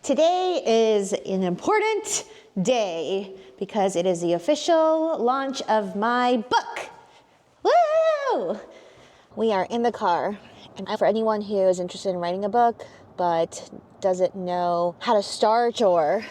Today is an important day because it is the official launch of my book. Woo! We are in the car, and for anyone who is interested in writing a book but doesn't know how to start or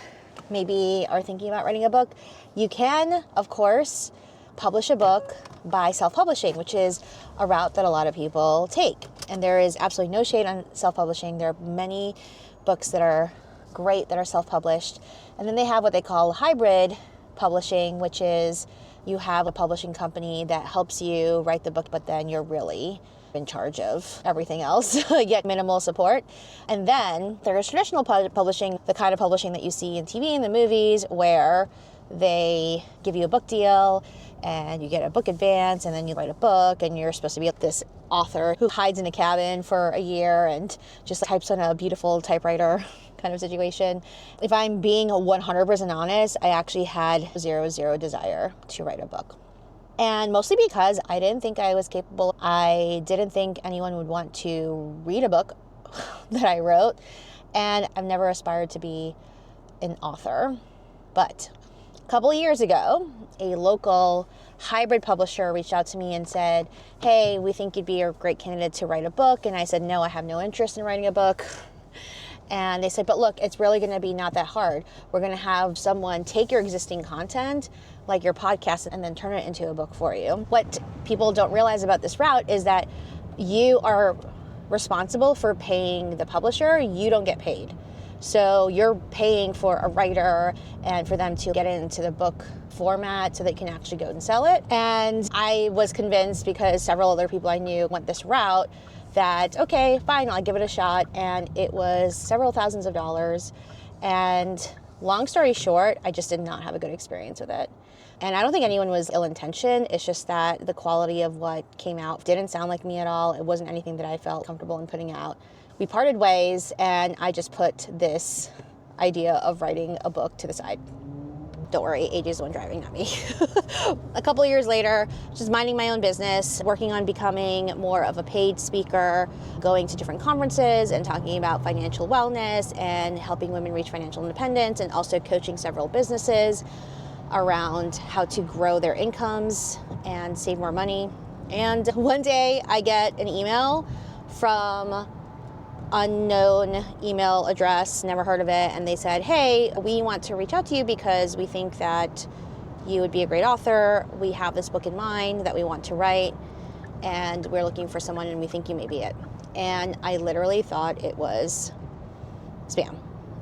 maybe are thinking about writing a book, you can, of course, publish a book by self-publishing, which is a route that a lot of people take. And there is absolutely no shade on self-publishing. There are many books that are great that are self-published. And then they have what they call hybrid publishing, which is you have a publishing company that helps you write the book, but then you're really in charge of everything else, yet minimal support. And then there's traditional publishing, the kind of publishing that you see in TV and the movies, where they give you a book deal and you get a book advance and then you write a book and you're supposed to be this author who hides in a cabin for a year and just types on a beautiful typewriter kind of situation. If I'm being 100% honest, I actually had zero desire to write a book. And mostly because I didn't think I was capable. I didn't think anyone would want to read a book that I wrote. And I've never aspired to be an author. But a couple of years ago, a local hybrid publisher reached out to me and said, hey, we think you'd be a great candidate to write a book. And I said, no, I have no interest in writing a book. And they said, but look, it's really going to be not that hard. We're going to have someone take your existing content, like your podcast, and then turn it into a book for you. What people don't realize about this route is that you are responsible for paying the publisher. You don't get paid. So you're paying for a writer and for them to get it into the book format so they can actually go and sell it. And I was convinced, because several other people I knew went this route, that, okay, fine, I'll give it a shot. And it was several thousands of dollars. And long story short, I just did not have a good experience with it. And I don't think anyone was ill-intentioned. It's just that the quality of what came out didn't sound like me at all. It wasn't anything that I felt comfortable in putting out. We parted ways, and I just put this idea of writing a book to the side. Don't worry, age is the one driving, not me. A couple of years later, just minding my own business, working on becoming more of a paid speaker, going to different conferences and talking about financial wellness and helping women reach financial independence, and also coaching several businesses around how to grow their incomes and save more money. And one day I get an email from unknown email address, never heard of it, and they said, hey, we want to reach out to you because we think that you would be a great author. We have this book in mind that we want to write, and we're looking for someone, and we think you may be it. And I literally thought it was spam.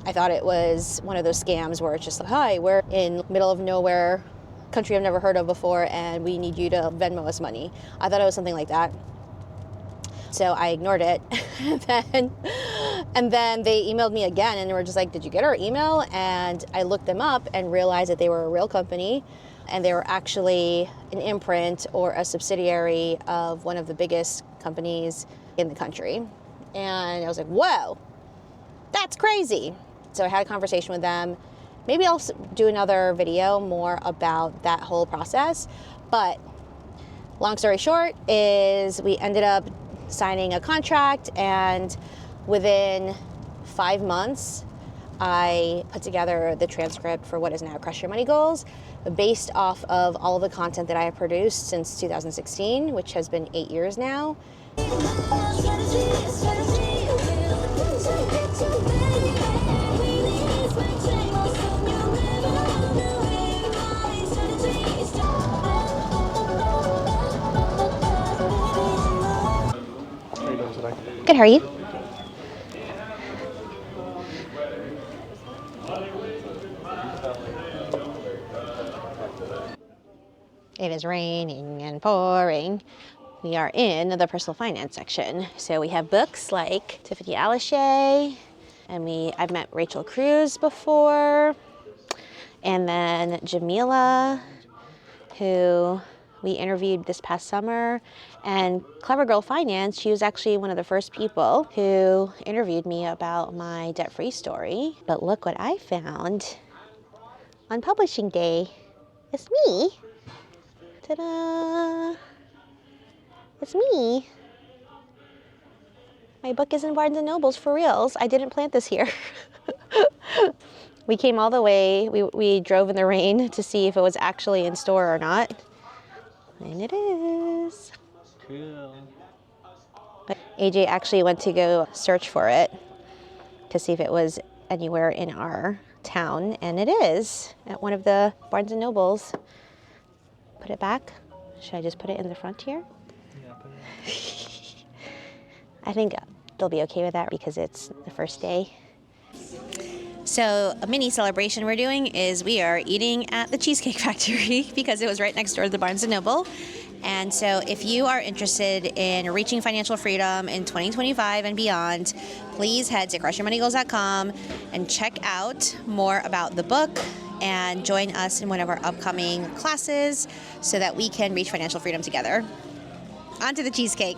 I thought it was one of those scams where it's just like, hi, we're in middle of nowhere, country I've never heard of before, and we need you to Venmo us money. I thought it was something like that. So I ignored it. and then they emailed me again, and they were just like, did you get our email? And I looked them up and realized that they were a real company, and they were actually an imprint or a subsidiary of one of the biggest companies in the country. And I was like, whoa, that's crazy. So I had a conversation with them. Maybe I'll do another video more about that whole process. But long story short is we ended up signing a contract, and within 5 months, I put together the transcript for what is now Crush Your Money Goals, based off of all of the content that I have produced since 2016, which has been 8 years now. Good, how are you? It is raining and pouring. We are in the personal finance section. So we have books like Tiffany Alichet, and I've met Rachel Cruz before, and then Jamila, who we interviewed this past summer, and Clever Girl Finance. She was actually one of the first people who interviewed me about my debt-free story. But look what I found on publishing day. It's me. Ta-da! It's me. My book is in Barnes & Noble's for reals. I didn't plant this here. We came all the way. We drove in the rain to see if it was actually in store or not. And it is. Cool. AJ actually went to go search for it to see if it was anywhere in our town, and it is at one of the Barnes & Nobles. Put it back. Should I just put it in the front here? Yeah, put it I think they'll be okay with that because it's the first day. So a mini celebration we're doing is we are eating at the Cheesecake Factory because it was right next door to the Barnes & Noble. And so if you are interested in reaching financial freedom in 2025 and beyond, please head to crushyourmoneygoals.com and check out more about the book and join us in one of our upcoming classes so that we can reach financial freedom together. On to the cheesecake.